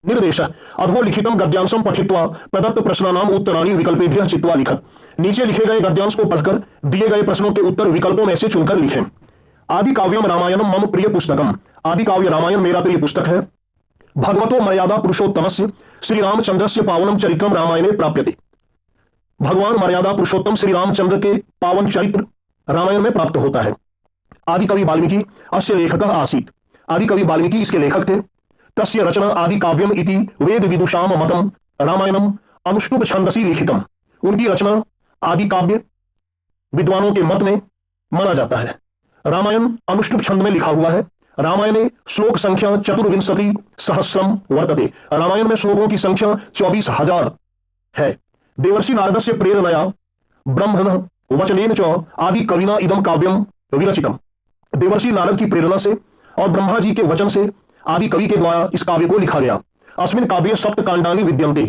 निर्देश अधोलिखितम गद्यांशम पठित्वा प्रदत्त प्रश्नानाम उत्तराणि विकल्पेभ्यः चित्वा लिखत। नीचे लिखे गए गद्यांश को पढ़कर दिए गए प्रश्नों के उत्तर विकल्पों में से चुनकर लिखें। आदि काव्यम रामायणम मम प्रिय पुस्तकम। आदि काव्य रामायण मेरा प्रिय पुस्तक है। भगवतो मर्यादा पुरुषोत्तमस्य श्री रामचंद्रस्य पावनम चरित्रम रामायणे प्राप्यते। भगवान मर्यादा पुरुषोत्तम श्री रामचंद्र के पावन चरित्र रामायण में प्राप्त होता है। आदि कवि वाल्मीकि अस्य लेखकः आसीत्। आदि कवि वाल्मीकि इसके लेखक थे। तस्य रचना आदि काव्यम इति वेद विदुषाम मतम रामायणम अनुष्टुप छंदसी लिखितम। उनकी रचना आदि काव्य विद्वानों के मत में माना जाता है। रामायण अनुष्टुप छंद में लिखा हुआ है। रामायणे श्लोक संख्या चतुर्विंशति सहस्रम वर्तते। रामायण में श्लोकों की संख्या 24,000 है। देवर्षि नारदस्य प्रेरणया ब्रह्मण वचनेन च आदि कविना इदम काव्यम विरचितम। देवर्षि नारद की प्रेरणा से और ब्रह्मा जी के वचन से आदि कवि के द्वारा इस काव्य को लिखा गया। अस्मिन् काव्ये सप्त कांडानि विद्यन्ते।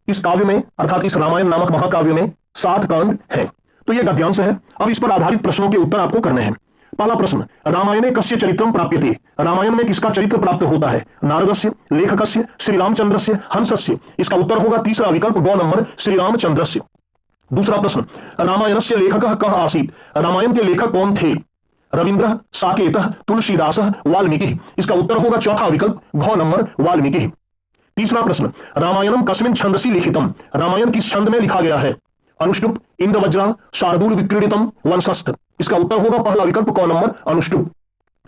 इस काव्य में अर्थात इस रामायण नामक महाकाव्य में 7 कांड हैं। तो यह गद्यांश है। अब इस पर आधारित प्रश्नों के उत्तर आपको करने हैं। पहला प्रश्न, रामायणे कस्य चरित्रम प्राप्यते। रामायण में किसका चरित्र प्राप्त होता है? नारदस्य, लेखकस्य, श्री रामचंद्रस्य, हंसस्य। इसका उत्तर होगा तीसरा विकल्प ग नंबर श्री रामचंद्रस्य। दूसरा प्रश्न, रामायणस्य लेखकः कः आसीत्। रामायण के लेखक कौन थे? रविंद्र, साकेतः, तुलसीदासः, वाल्मीकि। इसका उत्तर होगा चौथा विकल्प घ नंबर वाल्मीकि। तीसरा प्रश्न, रामायणम कस्मिन् छंदसि लिखितम। रामायण किस छंद में लिखा गया है? अनुष्टुप, इंद्रवज्रा, शार्दूल विक्रीडितम, वंशस्थ। इसका उत्तर होगा पहला विकल्प क नंबर अनुष्टुप।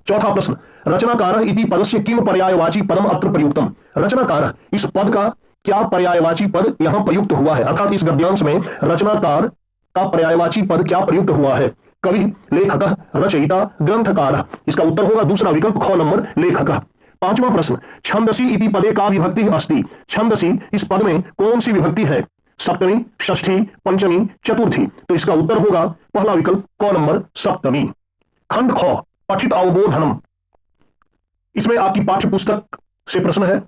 चौथा प्रश्न, रचनाकार इति पदस्य किम पर्यायवाची पदम अत्र प्रयुक्तम। रचनाकार इस पद का क्या पर्यायवाची पद यहां प्रयुक्त हुआ है? अर्थात इस गद्यांश में रचनाकार का पर्यायवाची पद क्या प्रयुक्त हुआ है? कवि, लेखक, रचयिता, ग्रंथकार। इसका उत्तर होगा दूसरा विकल्प ख नंबर लेखक। पांचवा प्रश्न, छंदसी इति पदे का विभक्ति अस्ति। छंदसी इस पद में कौन सी विभक्ति है? सप्तमी, षष्ठी, पंचमी, चतुर्थी। तो इसका उत्तर होगा पहला विकल्प क नंबर सप्तमी। खंड ख, पठित अवबोधनम। इसमें आपकी पाठ्य पुस्तक से प्रश्न है।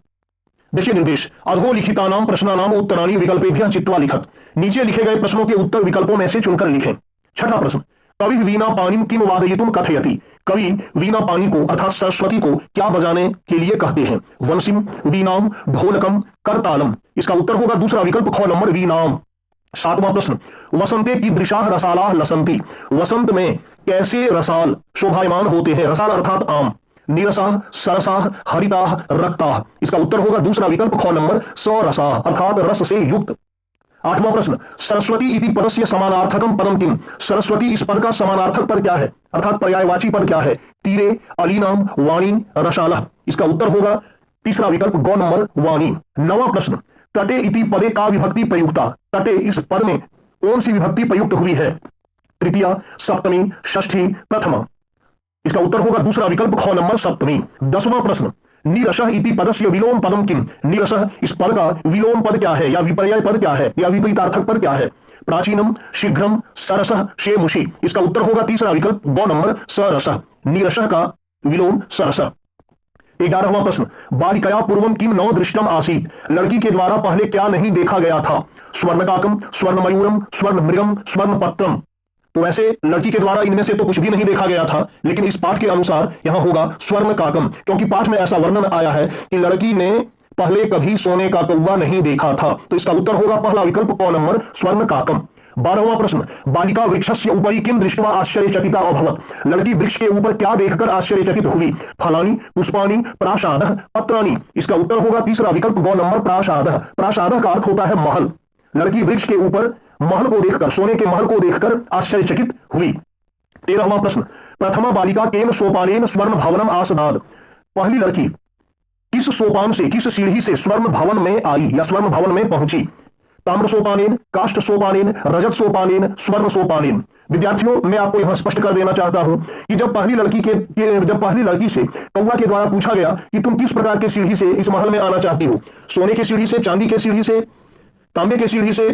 देखिए निर्देश, अधोलिखितानाम प्रश्नानाम उत्तराणि विकल्पेभ्यः चित्वा लिखत। नीचे लिखे गए प्रश्नों के उत्तर विकल्पों में से चुनकर लिखें। छठा प्रश्न, कवि वीणा पाणिम किम वादयितुम कथयति। कवि वीणा पाणी को अर्थात सरस्वती को क्या बजाने के लिए कहते हैं? वंशिम, वीणाम, ढोलकम, करतालम। इसका उत्तर होगा दूसरा विकल्प ख नंबर वीणाम। सातवां प्रश्न, वसंते की दृशाह रसालाह लसंती। वसंत में कैसे रसाल शोभायमान होते हैं? रसाल अर्थात आम। नीरसाह, सरसाह, हरिताह, रक्ताह। इसका उत्तर होगा दूसरा विकल्प ख नंबर सरसाह अर्थात रस से युक्त। आठवां प्रश्न, सरस्वती इति पदस्य समानार्थकम पदम किम। सरस्वती इस पद का समानार्थक पद क्या है? अर्थात पर्यायवाची पद क्या है? तीरे, अलीनाम, वाणी, रसाला। इसका उत्तर होगा तीसरा विकल्प ग नंबर वाणी। नवां प्रश्न, तटे इति पदे का विभक्ति प्रयुक्ता। तटे इस पद में कौन सी विभक्ति प्रयुक्त हुई है? तृतीया, सप्तमी, षष्ठी, प्रथमा। इसका उत्तर होगा दूसरा विकल्प ख नंबर सप्तमी। 10वां प्रश्न, नीरसः इति पदस्य विलोम पदम किम। नीरसः इस पद का विलोम पद क्या है या विपर्याय पद क्या है या विपरीतार्थक पद क्या है? प्राचीनम, शीघ्रम, सरसः, शेमुषी। इसका उत्तर होगा तीसरा विकल्प ग नंबर सरसः। नीरसः का विलोम सरसः। 11वां प्रश्न, बालिकया पूर्वम किम न दृष्टम आसीत। लड़की के द्वारा पहले क्या नहीं देखा गया था? स्वर्णकाकम, स्वर्ण मयूरम, स्वर्ण मृगम, स्वर्ण पत्रम। तो वैसे लड़की के द्वारा इनमें से तो कुछ भी नहीं देखा गया था, लेकिन इस पाठ के अनुसार यहां होगा स्वर्ण काकम, क्योंकि पाठ में ऐसा वर्णन आया है कि लड़की ने पहले कभी सोने का कौवा नहीं देखा था। तो इसका उत्तर होगा पहला विकल्प क नंबर स्वर्ण काकम। 12वां प्रश्न, बालिका वृक्षस्य उपरि किम दृष्ट्वा आश्चर्यचकिता अभवत। लड़की वृक्ष के ऊपर क्या देखकर आश्चर्यचकित हुई? फलानि, पुष्पाणि, प्रासादः, पत्राणि। इसका उत्तर होगा तीसरा विकल्प ग नंबर प्रासादः। प्रासादः का अर्थ होता है महल। लड़की वृक्ष के ऊपर महल को देखकर, सोने के महल को देखकर आश्चर्यचकित हुई। 13वां प्रश्न, प्रथमा बालिका केन सोपानेन स्वर्ण भवनम आसनाद। पहली लड़की किस सोपान से, किस सीढ़ी से स्वर्ण भवन में आई या स्वर्ण भवन में पहुंची? ताम्र सोपानेन, काष्ठ सोपानेन, रजत सोपानेन, स्वर्ण सोपानेन। विद्यार्थियों, मैं आपको यहां स्पष्ट कर देना चाहता हूं कि जब पहली लड़की से कौवा के द्वारा पूछा गया कि तुम किस प्रकार की सीढ़ी से इस महल में आना चाहती हो, सोने की सीढ़ी से, चांदी की सीढ़ी से, तांबे की सीढ़ी से,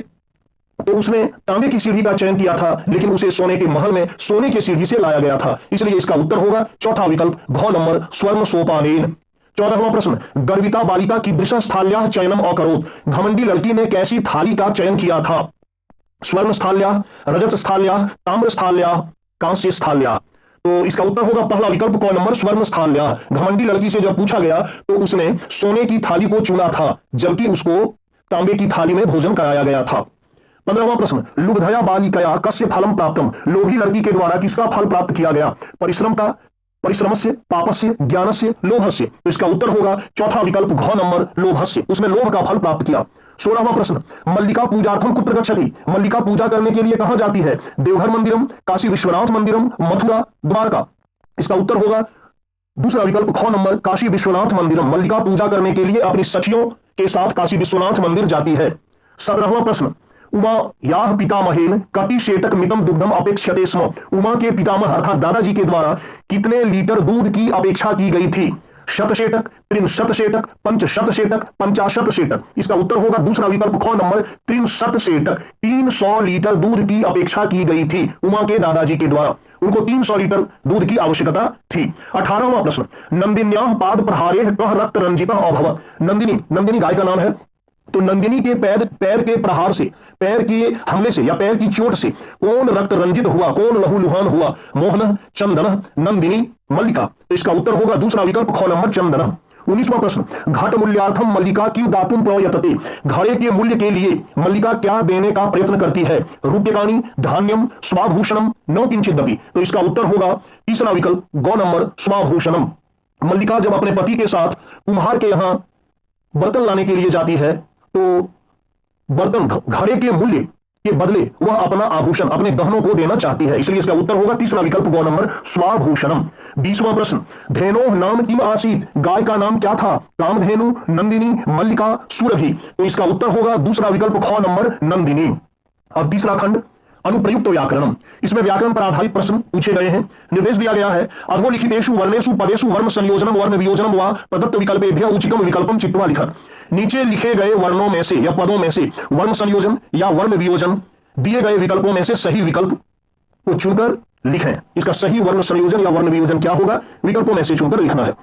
तो उसने तांबे की सीढ़ी का चयन किया था, लेकिन उसे सोने के महल में सोने की सीढ़ी से लाया गया था। इसलिए इसका उत्तर होगा चौथा विकल्प घ नंबर स्वर्ण सोपानेन। 14वां प्रश्न, गर्विता बालिका की दृश स्थाल्या चयनम अकरोत। घमंडी लड़की ने कैसी थाली का चयन किया था? स्वर्ण स्थाल्या, रजत स्थाल्या, ताम्र स्थाल्या, कांस्य स्थाल्या। तो इसका उत्तर होगा पहला विकल्प क नंबर स्वर्ण स्थान लिया। घमंडी लड़की से जब पूछा गया तो उसने सोने की थाली को चुना था, जबकि उसको तांबे की थाली में भोजन कराया गया था। 15वां प्रश्न, लुब्धया बालिकया कस्य फलम प्राप्तम। लोभी लड़की के द्वारा किसका फल प्राप्त किया गया? परिश्रमस्य, पापस्य, ज्ञानस्य, लोभस्य। तो इसका उत्तर होगा चौथा विकल्प घ नंबर लोभस्य, उसने लोभ का फल प्राप्त किया। 16वां प्रश्न, मल्लिका पूजार्थम कुत्र गच्छति। मल्लिका पूजा करने के लिए कहां जाती है? देवघर मंदिरम, काशी विश्वनाथ मंदिरम, मथुरा, द्वारका। इसका उत्तर होगा दूसरा विकल्प ख नंबर काशी विश्वनाथ मंदिरम। मल्लिका पूजा करने के लिए अपनी सखियों के साथ काशी विश्वनाथ मंदिर जाती है। 17वां प्रश्न, उमा याह पितामहेन कति शेटक मितम दुग्धम अपेक्षते स्म। उमा के पितामह अर्थात दादाजी के द्वारा कितने लीटर दूध की अपेक्षा की गई थी? शतशेटक, त्रिशतशेटक, पंचशतशेटक, 50 इसका उत्तर होगा दूसरा विकल्प ख नंबर 63 300 लीटर दूध की अपेक्षा की गई थी उमा के दादाजी के द्वारा, उनको 300 लीटर दूध की आवश्यकता थी। 18वां प्रश्न, नंदिन्याः पाद प्रहारे कः रक्त रंजितः अभवत्। नंदिनी गाय का नाम है, तो नंदिनी के पैर के प्रहार से, पैर के हमले से या पैर की चोट से कौन रक्त रंजित हुआ, कौन लहूलुहान हुआ? मोहन, चंदन, नंदिनी, मल्लिका। तो इसका उत्तर होगा दूसरा विकल्प ख नंबर चंदन। 19वां प्रश्न, घट मूल्यार्थम मल्लिका क्यों दातुम प्रयतते। घड़े के मूल्य के लिए मल्लिका क्या देने का प्रयत्न करती है? रूप्यकाणि, धान्यम, स्वाभूषणम, न किंचिदपि। तो इसका उत्तर होगा तीसरा विकल्प ग नंबर स्वाभूषणम। मल्लिका जब अपने पति के साथ कुम्हार के यहां बर्तन लाने के लिए जाती है तो बर्तन घड़े के मूल्य के बदले वह अपना आभूषण, अपने गहनों को देना चाहती है, इसलिए इसका उत्तर होगा तीसरा विकल्प ग नंबर स्वाभूषणम। 20वां प्रश्न, धेनो नाम किम आसीत। गाय का नाम क्या था? कामधेनु, नंदिनी, मल्लिका, सुरभि। तो इसका उत्तर होगा दूसरा विकल्प ख नंबर नंदिनी। अब तीसरा खंड अनुप्रयुक्त व्याकरणम, इसमें व्याकरण पर आधारित प्रश्न पूछे गए हैं। निर्देश दिया गया है अधोलिखितेषु वर्णेषु पदेषु वर्ण संयोजनम वर्ण वियोजनम व प्रदत्त विकल्पेभ्यः उचितम विकल्पम चित्वा लिखत। नीचे लिखे गए वर्णों में से या पदों में से वर्ण संयोजन या वर्ण वियोजन दिए गए विकल्पों में से सही विकल्प को चुनकर लिखें। इसका सही वर्ण संयोजन या वर्ण वियोजन क्या होगा? विकल्पों में से चुनकर लिखना है।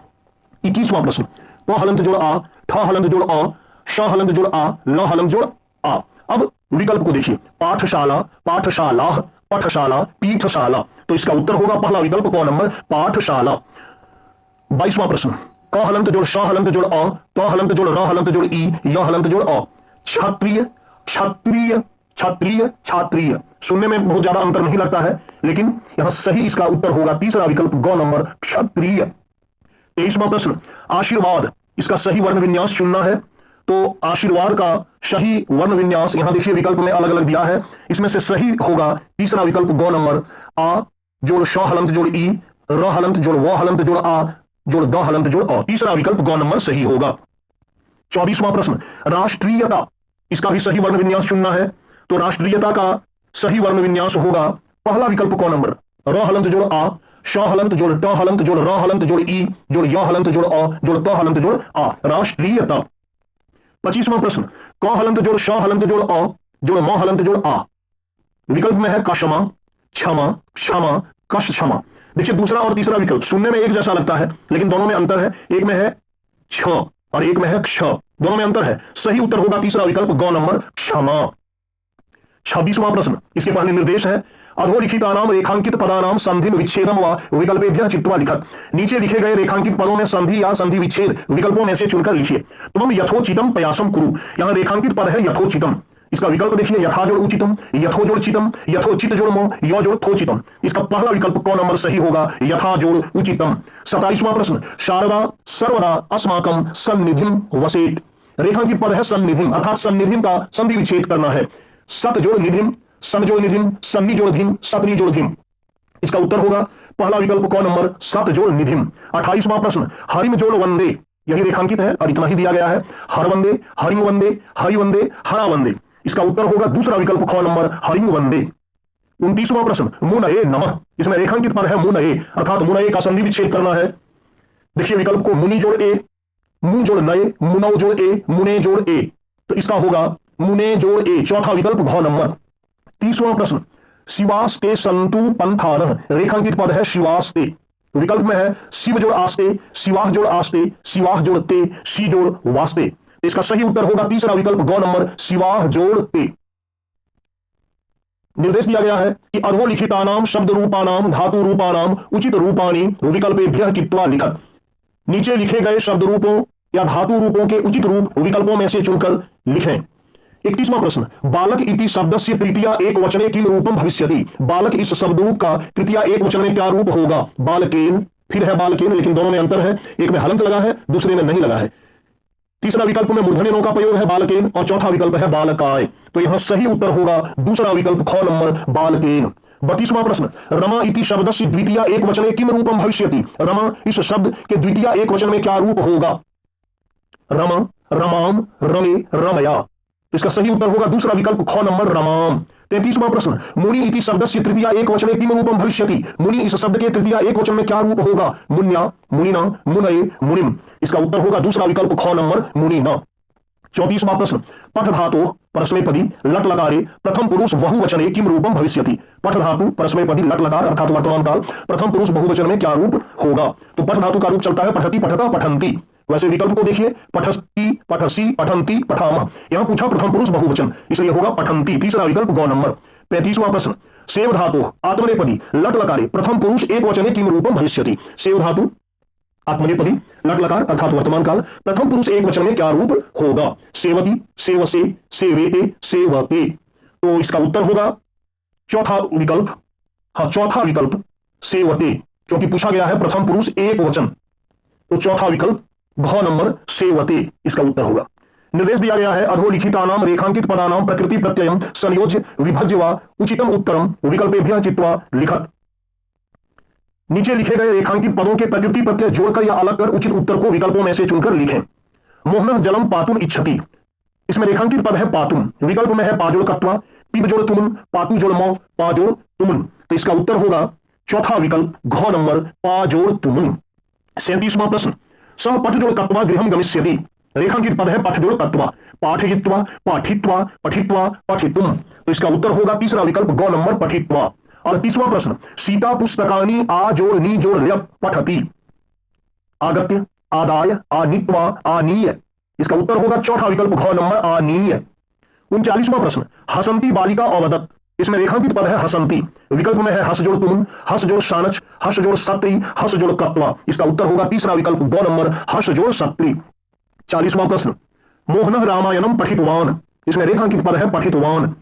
21वां प्रश्न, प हलंत जोड़ आ, ठ हलंत जोड़ अ, श हलंत जोड़ आ, ल हलंत जोड़ आ। अब विकल्प को देखिए, पाठशाला, पाठशाला, पठशाला, पीठशाला। तो इसका उत्तर होगा पहला विकल्प क नंबर पाठशाला। 22वां प्रश्न, क हलंत जोड़ श हलंत जोड़ अ, त हलंत जोड़ र हलंत जोड़ ई, य हलंत जोड़ अ। क्षत्रिय, क्षत्रिय, क्षत्रिय, क्षात्रिय। सुनने में बहुत ज्यादा अंतर नहीं लगता है, लेकिन यहां सही इसका उत्तर होगा तीसरा विकल्प ग नंबर क्षत्रिय। 23वां प्रश्न, आशीर्वाद, इसका सही वर्ण विन्यास चुनना है। तो आशीर्वाद का सही वर्ण विन्यास यहां देखिए विकल्प में अलग अलग दिया है, इसमें से सही होगा तीसरा विकल्प ग नंबर आ जोड़ श हलंत जोड़ ई, र हलंत जोड़ व हलंत जोड़ आ जोड़ द हलंत जोड़ अ। तीसरा विकल्प ग नंबर सही होगा। 24वां प्रश्न, राष्ट्रीयता, इसका भी सही वर्ण विन्यास चुनना है। तो राष्ट्रीयता का सही वर्ण विन्यास होगा पहला विकल्प क नंबर र हलंत जोड़ आ, श हलंत जोड़ ट हलंत जोड़ र हलंत जोड़ ई जोड़ य हलंत जोड़ अ जोड़ त हलंत जोड़ आ, राष्ट्रीयता। 25वां प्रश्न, क हलंत जोड़ श हलंत जोड़ अ जोड़ म हलंत जोड़ आ। विकल्प में है कशमा, क्षमा, क्षमा, कश क्षमा। देखिए दूसरा और तीसरा विकल्प सुनने में एक जैसा लगता है, लेकिन दोनों में अंतर है। एक में है छ और एक में है क्ष, दोनों में अंतर है। सही उत्तर होगा तीसरा विकल्प ग नंबर क्षमा। 26वां प्रश्न, इसके पहले निर्देश है अधोलिखितानाम रेखांकित पदानाम संधिम विच्छेदम व विकल्पेभ्यः चित्वा लिखत। नीचे लिखे गए रेखांकित पदों में संधि या संधि विच्छेद विकल्पों में से चुनकर लिखिए। तो हम यथोचितम प्रयासम कुरु, यहां रेखांकित पद है यथोचितम। इसका विकल्प देखिए यथा जोड़ उचितम, यथो जोड़ चितम, यथोचित जोड़ मो, य जोड़ थोचितम। इसका पहला विकल्प क नंबर सही होगा यथा जोड़ उचितम। 27वां प्रश्न, शारदा सर्वदा अस्माकं सन्निधिम वसेत। रेखांकित पद है सन्निधिम, अर्थात सन्निधिम का संधि विच्छेद करना है। सत जोड़ निधिम, सन जोड़ निधिम, सन्नी जोड़ धिम, सतनी जोड़ धिम। इसका उत्तर होगा पहला विकल्प क नंबर सत जोड़ निधिम। 28वां प्रश्न, हरिम जोड़ वंदे, यही रेखांकित है और इतना ही दिया गया है। हर वंदे, हरिम वंदे, हरि वंदे, हरा वंदे। इसका उत्तर होगा दूसरा विकल्प ख नंबर हरिम वंदे। 29वां प्रश्न, मुनये नमः, इसमें रेखांकित पद है मुनये, अर्थात मुनये का संधि विच्छेद करना है। देखिए विकल्प को, मुनि जोड़ ए, मुन जोड़ नये, मुनौ जोड़ ए, मुने जोड़ ए। तो इसका होगा मुने जोड़ ए, चौथा विकल्प घ नंबर। 30वां प्रश्न, शिवास्ते संतु पंथान, रेखांकित पद है शिवास्ते। विकल्प में है शिव जोड़ आस्ते, शिवाह जोड़ आस्ते, शिवाह जोड़ ते, शी जोड़ वास्ते। इसका सही उत्तर होगा तीसरा विकल्प ग नंबर शिवाह जोड़ ते। निर्देश दिया गया है कि अधोलिखितानाम शब्द रूपानाम धातु रूपानाम उचित रूपाणी विकल्पेभ्यः चित्वा लिखत। नीचे लिखे गए शब्द रूपों या धातु रूपों के उचित रूप विकल्पों में से चुनकर लिखें। 31वां प्रश्न, बालक इति शब्दस्य तृतीया एक वचने किम रूपम भविष्यति। बालक इस शब्द रूप का तृतीया एक वचन में क्या रूप होगा। बालकेन, फिर है बालकेन, लेकिन दोनों में अंतर है, एक में हलंत लगा है, दूसरे में नहीं लगा है। तीसरा विकल्प में मूर्धन्य नो का प्रयोग है बालकेन, और चौथा विकल्प है बालकाय। तो यहां सही उत्तर होगा दूसरा विकल्प ख नंबर बालकेन। 32वां प्रश्न, रमा इति शब्दस्य द्वितीया एक वचने किम रूपम भविष्यति। रमा इस शब्द के द्वितीया एक वचन में क्या रूप होगा। रमा, रमाम, रमे, रमया। इसका सही उत्तर होगा दूसरा विकल्प ख नंबर रमाम। 33वां प्रश्न, मुनि इति शब्दस्य तृतीया एक वचने किम रूपम भविष्यति। मुनि इस शब्द के तृतीया एक वचन में क्या रूप होगा। मुन्या, मुनिना, मुनये, मुनिम। इसका उत्तर होगा दूसरा विकल्प ख नंबर मुनिना। 34वां प्रश्न, पठ धातु परस्मैपदी लट लकारे प्रथम पुरुष बहुवचने किम रूपम भविष्यति। पठ धातु परस्मैपदी लट लकार अर्थात वर्तमान काल प्रथम पुरुष बहुवचन में क्या रूप होगा। तो पठ धातु का रूप चलता है पठती, पठता, पठंती। वैसे विकल्प को देखिए, पठस्ती, पठसी, पठंती, पठामह। यहां पूछा प्रथम पुरुष बहुवचन, इसलिए होगा पठंती, तीसरा विकल्प गौ नंबर। 35वां प्रश्न, सेव धातु आत्मनेपदी लट लकारे प्रथम पुरुष एक वचने किम रूपम भविष्यति। सेव धातु आत्मनेपदी लट लकार अर्थात वर्तमान काल प्रथम पुरुष एक वचन में क्या रूप होगा। सेवती, सेवसे, सेवेते, सेवते। तो इसका उत्तर होगा चौथा विकल्प, चौथा विकल्प सेवते, क्योंकि पूछा गया है प्रथम पुरुष एक वचन। तो चौथा विकल्प घ नंबर सेवते इसका उत्तर होगा। निर्देश दिया गया है अधोलिखितानाम रेखांकित पदानाम प्रकृति प्रत्ययम संयोज्य विभज्य व उचितम उत्तरम विकल्पेभ्यः चित्वा लिखत। नीचे लिखे गए रेखांकित पदों के प्रकृति प्रत्यय जोड़कर या अलग कर उचित उत्तर को विकल्पों में से चुनकर लिखें। मोहनः जलम पातुम इच्छति। इसमें रेखांकित पद है पातुम, विकल्प में है पाजोड़ कत्वा, पिब जोड़ तुमुन, पातु जोड़ मौ, पाजोड़ तुमुन। तो इसका उत्तर होगा चौथा विकल्प घ नंबर पाजोड़ तुमुन। 37वां प्रश्न, सह पठजोड़ कत्वा गृहम गमिष्यति। रेखांकित पद है पठजोड़ कत्वा, पाठयित्वा, पाठित्वा, पठित्वा, पठितुम। तो इसका उत्तर होगा तीसरा विकल्प गौ नंबर पठित्वा। 38वां प्रश्न, सीता पुस्तकानि आ जोड़ नी जोड़ ल्यप पठति। आगत्य, आदाय, आनीत्वा, आनीय। इसका उत्तर होगा चौथा विकल्प घ नंबर आनीय। 39वां प्रश्न, हसंती बालिका अवदत। इसमें रेखांकित पद है हसंती, विकल्प में है हस जोड़ तुमुन, हस जोड़ शानच, हस जोड़ सत्री, हस जोड़ कत्वा। इसका उत्तर होगा तीसरा विकल्प गौ नंबर हस जोड़ सत्री। 40वां प्रश्न, मोहनः रामायणम पठितवान। इसमें रेखांकित पद है पठितवान,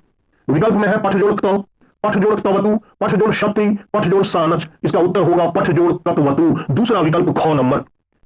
विकल्प में है पठ जोड़ क्तव, पठ जोड़ क्तवतु, पठ जोड़ सत्री, पठ जोड़ सानच। इसका उत्तर होगा पठ जोड़ कतवतु, दूसरा विकल्प ख नंबर।